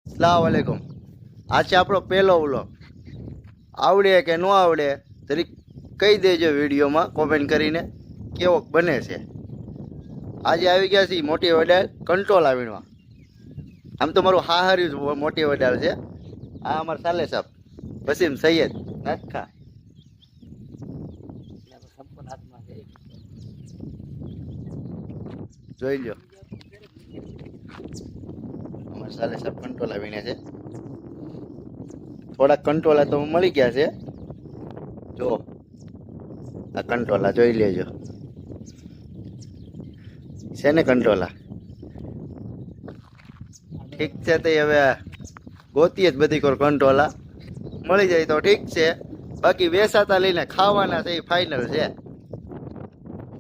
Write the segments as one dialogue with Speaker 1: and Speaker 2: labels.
Speaker 1: अस्सलाम वालेकुम। आज છે આપણો પહેલો વ્લોગ। આવડે કે ન આવડે જરીક કહી દેજો વિડીયોમાં કોમેન્ટ કરીને કેવો બને છે। આજે આવી ગયા છીએ મોટી વડાળ કંટ્રોલ આવીણવા। આમ તો મારું હાહર્યું મોટી વડાળ છે। આ અમારા સાલે સાહેબ વસીમ સૈયદ નાખા જોઈ લો। અમારા સાલે સાહેબ કંટ્રોલ આવીને છે। થોડા કંટ્રોલા તો મળી ગયા છે। જો આ કંટ્રોલા જોઈ લેજો છે ને કંટ્રોલા। ઠીક છે તે હવે ગોતીએ જ બધી કોર કંટ્રોલા મળી જાય તો ઠીક છે। બાકી વેસાતા લઈને ખાવાના છે એ ફાઇનલ છે।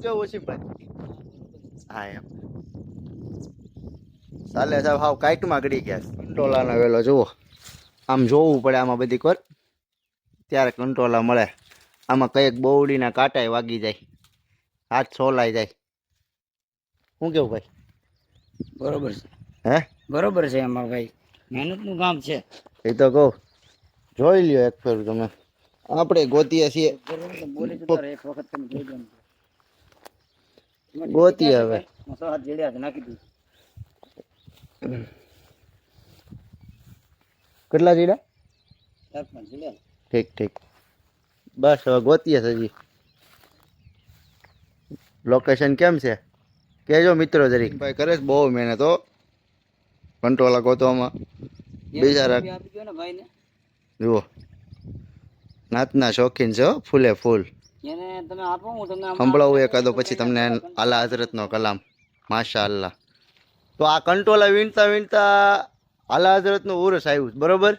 Speaker 1: જો વસીમભાઈ હા એમ સાલે સાહેબ હાવ કાઈટમાં ગળી ગયા। કંટ્રોલાનો વેલો જુઓ આમ જોવું પડે આમાં બધી કોર ત્યારે કંટ્રોલા મળે। આમાં કંઈક બોવડીના કાંટાય વાગી જાય હાથ છોલાઈ જાય। શું કેવું ભાઈ?
Speaker 2: બરોબર છે,
Speaker 1: હે
Speaker 2: બરોબર છે અમાર ભાઈ, મહેનતનું કામ છે।
Speaker 1: એ તો કહું જોઈ લ્યો એક ફેર તમે। આપણે ગોતીએ છીએ
Speaker 2: બોલી જતો રહે, એક વખત તમે જોઈ લો ને।
Speaker 1: ગોતીએ હવે
Speaker 2: મસાલા જેડ્યા છે નાખી દીધું।
Speaker 1: કેટલા જીડા?
Speaker 2: 4-5 જેડ્યા।
Speaker 1: ઠીક ઠીક બસ હવે ગોતીએ છે હજી। લોકેશન કેમ છે કહેજો મિત્રો જરીક। ભાઈ કરે છે બહુ મહેનત હો કંટ્રોલા ગોતવામાં બિચારા।
Speaker 2: આપી દો ને ભાઈને,
Speaker 1: જુઓ નાતના શોખીન છે હો ફૂલે ફૂલ।
Speaker 2: એને તમે આપો, હું તમને
Speaker 1: સંભળાવું એકાદો પછી તમને આલા હઝરતનો કલામ માશા અલ્લાહ। તો આ કંટ્રોલા વીણતા વીણતા આલા હઝરતનું ઉર્સ આવ્યું બરોબર।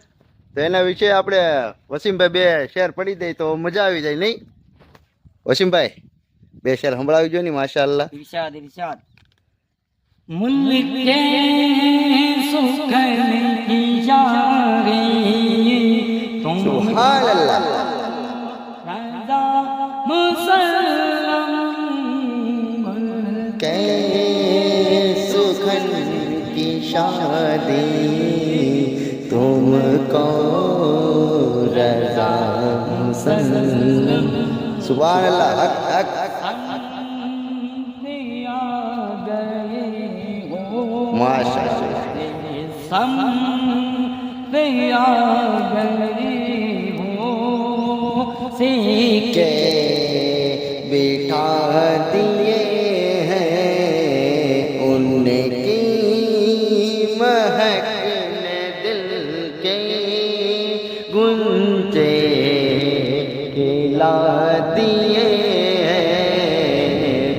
Speaker 1: તો એના વિશે આપણે વસીમભાઈ બે શેર પડી દઈ તો મજા આવી જાય નહીં વસીમભાઈ? બે શેર સંભળાવી જો ને માશા અલ્લાહ।
Speaker 2: ઇરશાદ ઇરશાદ મુલ્ક કે સુખન કી શારી તુમ
Speaker 1: સુભાનઅલ્લાહ
Speaker 2: રાજા મુસલ્લમ
Speaker 1: કે સુખન की शादी तुमको रज़ा मुसल्लम सुभान अल्लाह हक हक माशाअल्लाह
Speaker 2: सम पे आ गए हो
Speaker 1: के बिठा दिए हैं उनकी महक ने दिल के गुंजे खिला दिए हैं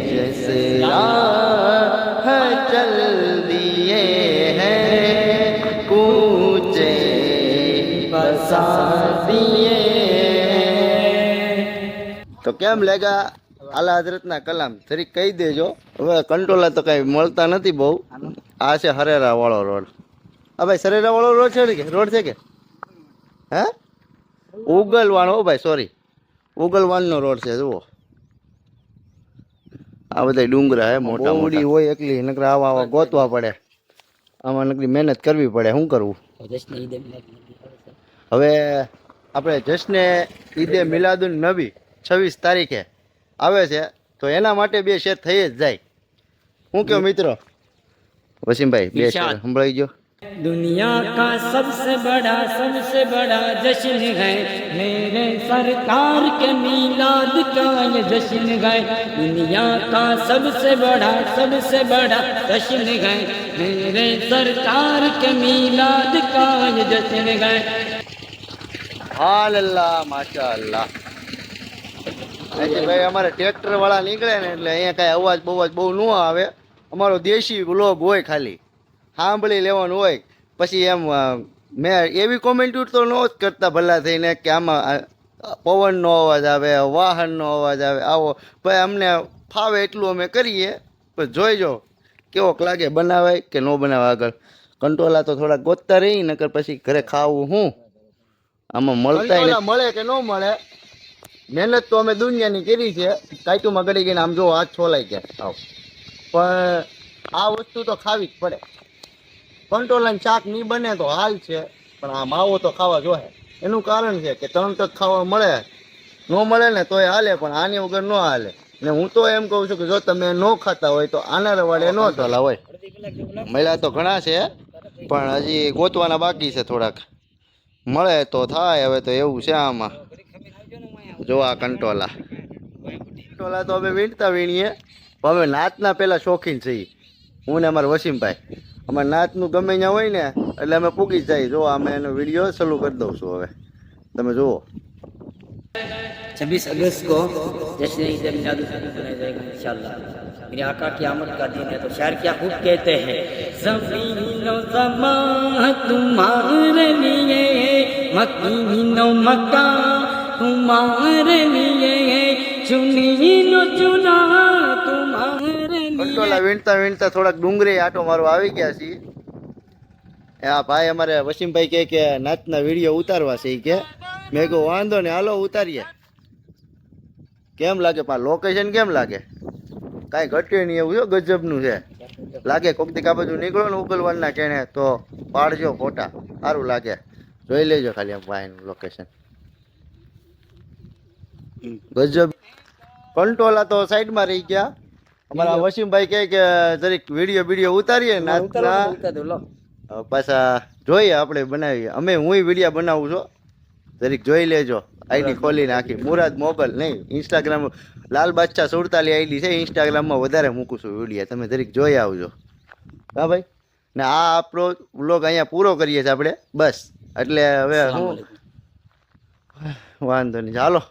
Speaker 1: जैसे राह चल दिए हैं कूचे बसा दिए। તો કેમ લાગ્યા આલા હઝરતના કલામ જરીક કહી દેજો। હવે કંટ્રોલા તો કઈ મળતા નથી બહુ। આ છે હરેરા વાળો રોડ। હા ભાઈ સરેરા વાળો રોડ છે ને કે રોડ છે કે હે ઉગલવાન? હો ભાઈ સોરી ઉગલવાનનો રોડ છે જુઓ। આ બધા ડુંગરા હે મોટા મોટી હોય એકલી નકર આવા આવા ગોતવા પડે। આમાં નકરી મહેનત કરવી પડે। શું કરવું હવે? આપણે જશ્ને ઈદે મિલાદુન નબી 26 તારીખે આવે છે તો એના માટે બે શેર થઈ જ જાય। શું કહો મિત્રો? વસીમભાઈ બે શેર સંભળાઈ ગયો।
Speaker 2: दुनिया का सबसे बड़ा जश्न है मेरे सरकार के मीलाद का ये जश्न है। दुनिया का सबसे बड़ा जश्न है मेरे सरकार के मीलाद का ये जश्न है।
Speaker 1: હાલ્લા માશા અલ્લાહ। ભાઈ અમારે ટ્રેક્ટર વાળા નીકળે ને એટલે અહીંયા કાંઈ અવાજ બવાજ બહુ ન આવે। અમારો દેશી વ્લોગ હોય ખાલી સાંભળી લેવાનું હોય। પછી એમ મેં એવી કોમેન્ટ તો ન જ કરતા ભલા થઈને કે આમાં પવનનો અવાજ આવે વાહનનો અવાજ આવે આવો ભાઈ અમને ફાવે એટલું અમે કરીએ। પણ જોઈજો કેવોક લાગે બનાવાય કે ન બનાવાય। આગળ કંટ્રોલા તો થોડા ગોતતા રહી નકર પછી ઘરે ખાવું હું આમાં મળતા મળે કે ન મળે। મહેનત તો અમે દુનિયાની કરી છે। કાંઈટુમાં ગળી ગઈને આમ જો હાથ છોલાઈ ગયા આવ। પણ આ વસ્તુ તો ખાવી જ પડે। કંટોલાની શાક નહીં બને તો હાલ છે, પણ આ માવો તો ખાવા જોઈએ. એનું કારણ છે કે ત્રણ તક ખાવા મળે, ન મળે ને તોય હાલે, પણ આની વગર ન હાલે. ને હું તો એમ કહું છું કે જો તમે ન ખાતા હોય તો આના રવાડે ન ચાલા હોય. મળ્યા તો ઘણા છે, પણ હજી ગોતવાના બાકી છે થોડાક. મળે તો થાય. હવે તો એવું છે આમાં. જો આ કંટોલા તો અમે વીણતા વીણીએ, પણ હવે નાચના પેલા શોખીન છીએ. હું ને અમારા વસીમભાઈ, અમારે નાચનું ગમે ત્યાં હોય ને એટલે અમે પૂગી જ જાય. જો અમે એનો વિડીયો ચાલુ કરી દઉં છું. હવે તમે જુઓ.
Speaker 2: 26 अगस्त को जश्न ईद मिलाद मनाया जाएगा इंशाल्लाह। मेरे आका की आमद का दिन है तो शायर क्या खूब कहते हैं, ज़मीनो ज़मां तुम्हारे लिए, मकीनो मक्का तुम्हारे लिए, चुनीनो चुना तुम्हारे लिए।
Speaker 1: કંટોલા વીણતા વીણતા થોડાક ડુંગળી આટો મારો આવી ગયા છીએ. આ ભાઈ અમારે વસીમભાઈ કહે કે નાચના વિડીયો ઉતારવા છે. કે મેં કહું વાંધો ને હાલો ઉતારીએ. કેમ લાગે પણ લોકેશન કેમ લાગે? કાંઈ ઘટે નહીં એવું છે, ગજબનું છે લાગે. કોક દી આ બાજુ નીકળો ને ઉગલવાના કેણે તો પાડજો ફોટા, સારું લાગે. જોઈ લેજો ખાલી આમ ભાઈનું લોકેશન ગજબ. કંટોલા તો સાઈડમાં રહી ગયા. અમારા વસીમભાઈ કહે કે જરીક વિડીયો ઉતારીએ નાચના. પાછા જોઈએ આપણે બનાવીએ. અમે હું વિડીયો બનાવું છું, જરીક જોઈ લેજો. આઈડી ખોલી નાખી મુરાદ મોબાઈલ નહીં, ઇન્સ્ટાગ્રામ લાલ બાદશાહ 47 આઈડી છે. ઇન્સ્ટાગ્રામમાં વધારે મૂકું છું વિડીયો, તમે જરીક જોઈ આવજો. હા ભાઈ. ને આ આપણો વ્લોગ અહીંયા પૂરો કરીએ છીએ આપણે બસ. એટલે હવે હું વાંધો નહીં, ચાલો.